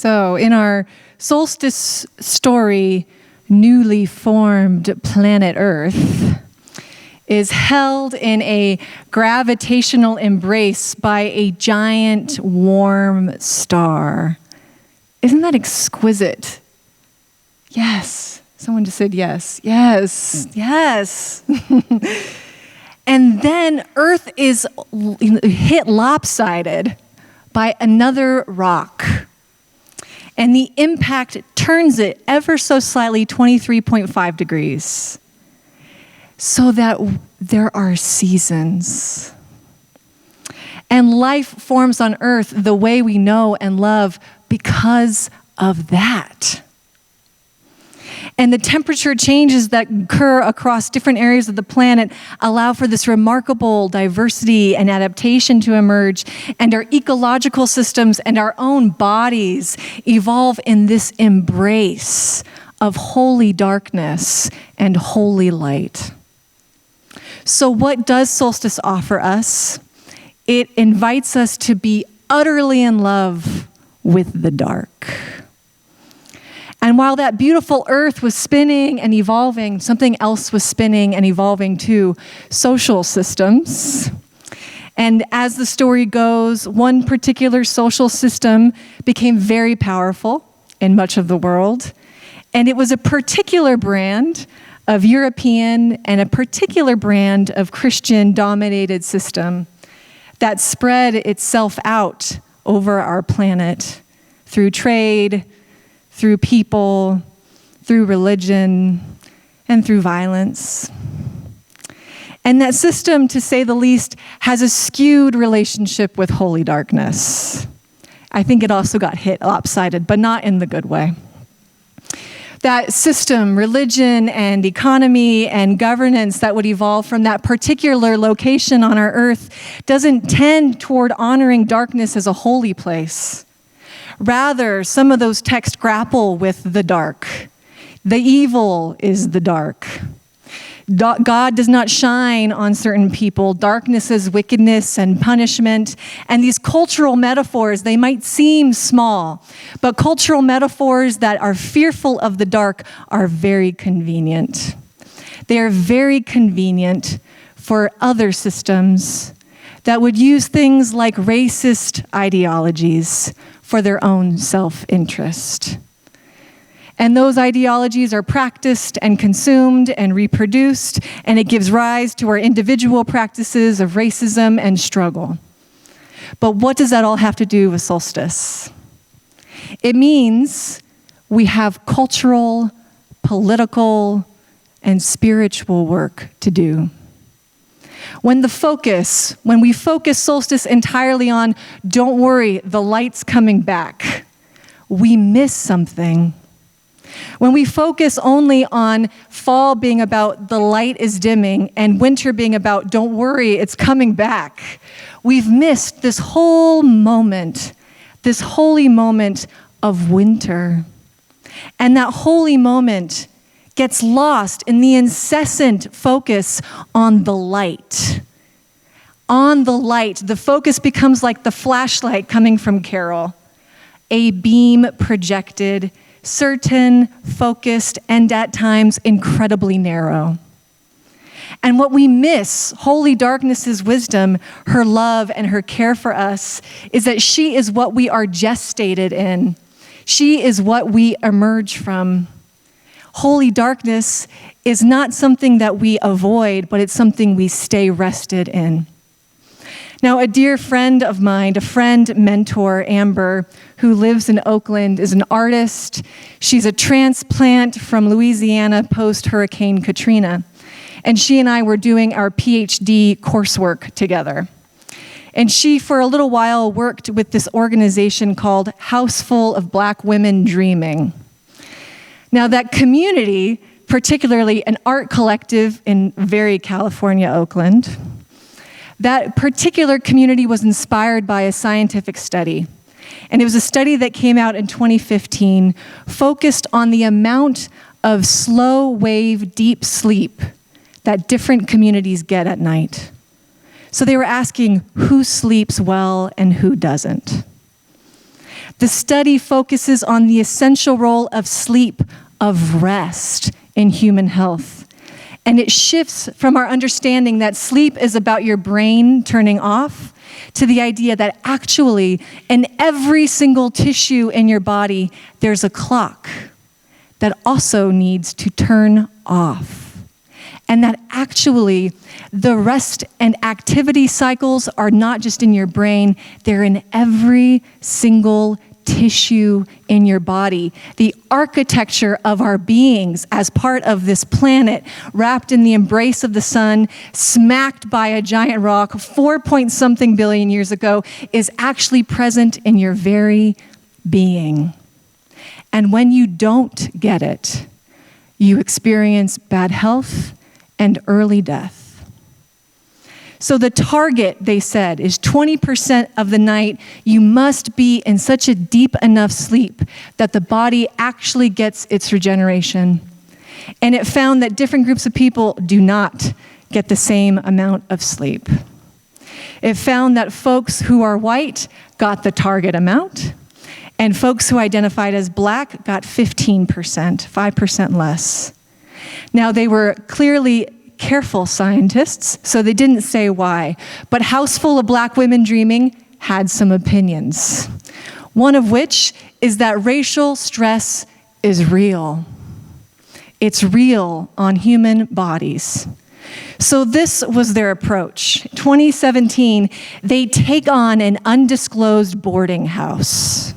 So, in our solstice story, newly formed planet Earth is held in a gravitational embrace by a giant warm star. Isn't that exquisite? Yes. Someone just said yes. Yes. Yes. And then Earth is hit lopsided by another rock. And the impact turns it ever so slightly 23.5 degrees. So that there are seasons. And life forms on Earth the way we know and love because of that. And the temperature changes that occur across different areas of the planet allow for this remarkable diversity and adaptation to emerge, and our ecological systems and our own bodies evolve in this embrace of holy darkness and holy light. So what does solstice offer us? It invites us to be utterly in love with the dark. And while that beautiful Earth was spinning and evolving, something else was spinning and evolving too: social systems. And as the story goes, one particular social system became very powerful in much of the world. And it was a particular brand of European and a particular brand of Christian-dominated system that spread itself out over our planet through trade, through people, through religion, and through violence. And that system, to say the least, has a skewed relationship with holy darkness. I think it also got hit lopsided, but not in the good way. That system, religion and economy and governance that would evolve from that particular location on our earth doesn't tend toward honoring darkness as a holy place. Rather, some of those texts grapple with the dark. The evil is the dark. God does not shine on certain people. Darkness is wickedness and punishment. And these cultural metaphors, they might seem small, but cultural metaphors that are fearful of the dark are very convenient. They are very convenient for other systems that would use things like racist ideologies for their own self-interest. And those ideologies are practiced and consumed and reproduced, and it gives rise to our individual practices of racism and struggle. But what does that all have to do with solstice? It means we have cultural, political, and spiritual work to do. When we focus solstice entirely on, don't worry, the light's coming back, we miss something. When we focus only on fall being about the light is dimming and winter being about don't worry, it's coming back, we've missed this whole moment, this holy moment of winter. And that holy moment gets lost in the incessant focus on the light. On the light, the focus becomes like the flashlight coming from Carol, a beam projected, certain, focused, and at times incredibly narrow. And what we miss, holy darkness's wisdom, her love and her care for us, is that she is what we are gestated in. She is what we emerge from. Holy darkness is not something that we avoid, but it's something we stay rested in. Now, a dear friend of mine, a friend mentor, Amber, who lives in Oakland, is an artist. She's a transplant from Louisiana post-Hurricane Katrina. And she and I were doing our PhD coursework together. And she, for a little while, worked with this organization called Houseful of Black Women Dreaming. Now, that community, particularly an art collective in very California, Oakland, that particular community was inspired by a scientific study. And it was a study that came out in 2015, focused on the amount of slow wave deep sleep that different communities get at night. So they were asking who sleeps well and who doesn't. The study focuses on the essential role of sleep, of rest in human health. And it shifts from our understanding that sleep is about your brain turning off to the idea that actually in every single tissue in your body, there's a clock that also needs to turn off. And that actually the rest and activity cycles are not just in your brain, they're in every single tissue in your body. The architecture of our beings as part of this planet, wrapped in the embrace of the sun, smacked by a giant rock 4-point-something billion years ago, is actually present in your very being. And when you don't get it, you experience bad health and early death. So the target, they said, is 20% of the night you must be in such a deep enough sleep that the body actually gets its regeneration. And it found that different groups of people do not get the same amount of sleep. It found that folks who are white got the target amount, and folks who identified as black got 15%, 5% less. Now, they were clearly careful scientists, so they didn't say why, but House Full of Black Women Dreaming had some opinions. One of which is that racial stress is real. It's real on human bodies. So this was their approach. 2017, they take on an undisclosed boarding house.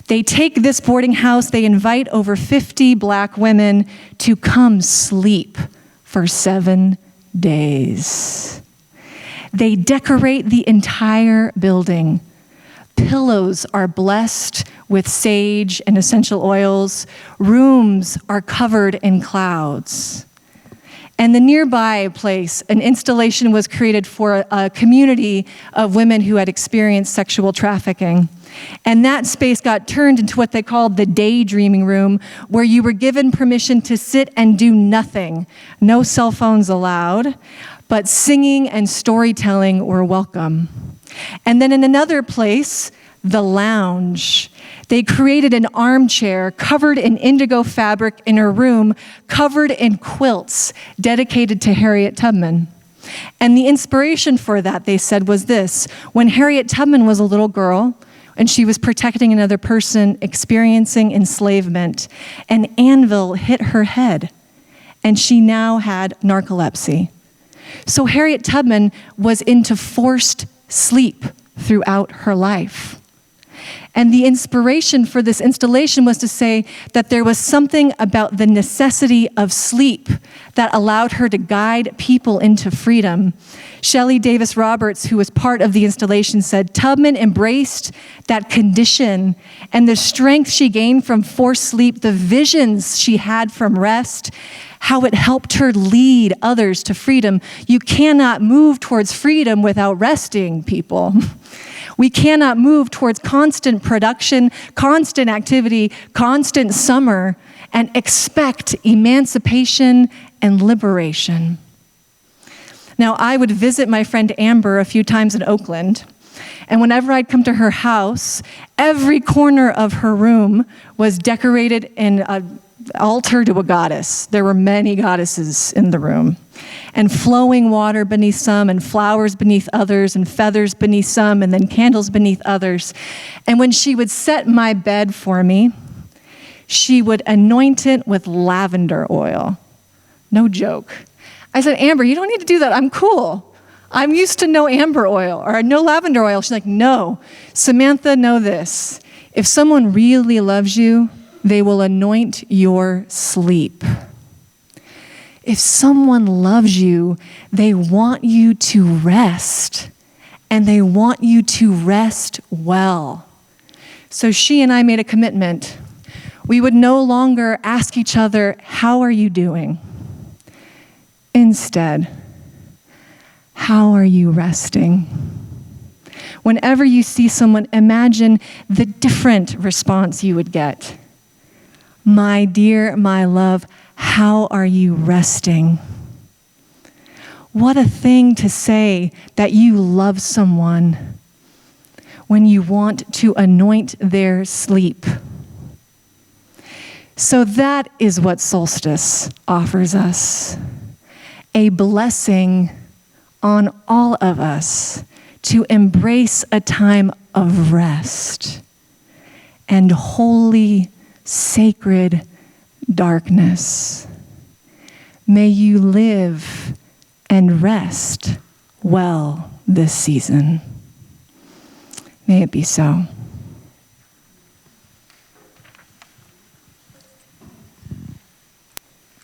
They take this boarding house, they invite over 50 black women to come sleep for 7 days. They decorate the entire building. Pillows are blessed with sage and essential oils. Rooms are covered in clouds. And the nearby place, an installation was created for a community of women who had experienced sexual trafficking. And that space got turned into what they called the daydreaming room, where you were given permission to sit and do nothing. No cell phones allowed, but singing and storytelling were welcome. And then in another place, the lounge, they created an armchair covered in indigo fabric in a room covered in quilts dedicated to Harriet Tubman. And the inspiration for that, they said, was this: when Harriet Tubman was a little girl, and she was protecting another person experiencing enslavement, an anvil hit her head, and she now had narcolepsy. So Harriet Tubman was into forced sleep throughout her life. And the inspiration for this installation was to say that there was something about the necessity of sleep that allowed her to guide people into freedom. Shelley Davis Roberts, who was part of the installation, said Tubman embraced that condition and the strength she gained from forced sleep, the visions she had from rest, how it helped her lead others to freedom. You cannot move towards freedom without resting, people. We cannot move towards constant production, constant activity, constant summer, and expect emancipation and liberation. Now, I would visit my friend Amber a few times in Oakland, and whenever I'd come to her house, every corner of her room was decorated in an altar to a goddess. There were many goddesses in the room. And flowing water beneath some, and flowers beneath others, and feathers beneath some, and then candles beneath others. And when she would set my bed for me, she would anoint it with lavender oil. No joke. I said, Amber, you don't need to do that. I'm cool. I'm used to no amber oil or no lavender oil. She's like, no. Samantha, know this. If someone really loves you, they will anoint your sleep. If someone loves you, they want you to rest, and they want you to rest well. So she and I made a commitment. We would no longer ask each other, how are you doing? Instead, how are you resting? Whenever you see someone, imagine the different response you would get. My dear, my love, how are you resting? What a thing to say that you love someone. when you want to anoint their sleep. So that is what solstice offers us, a blessing on all of us to embrace a time of rest and holy, sacred darkness. May you live and rest well this season. May it be so.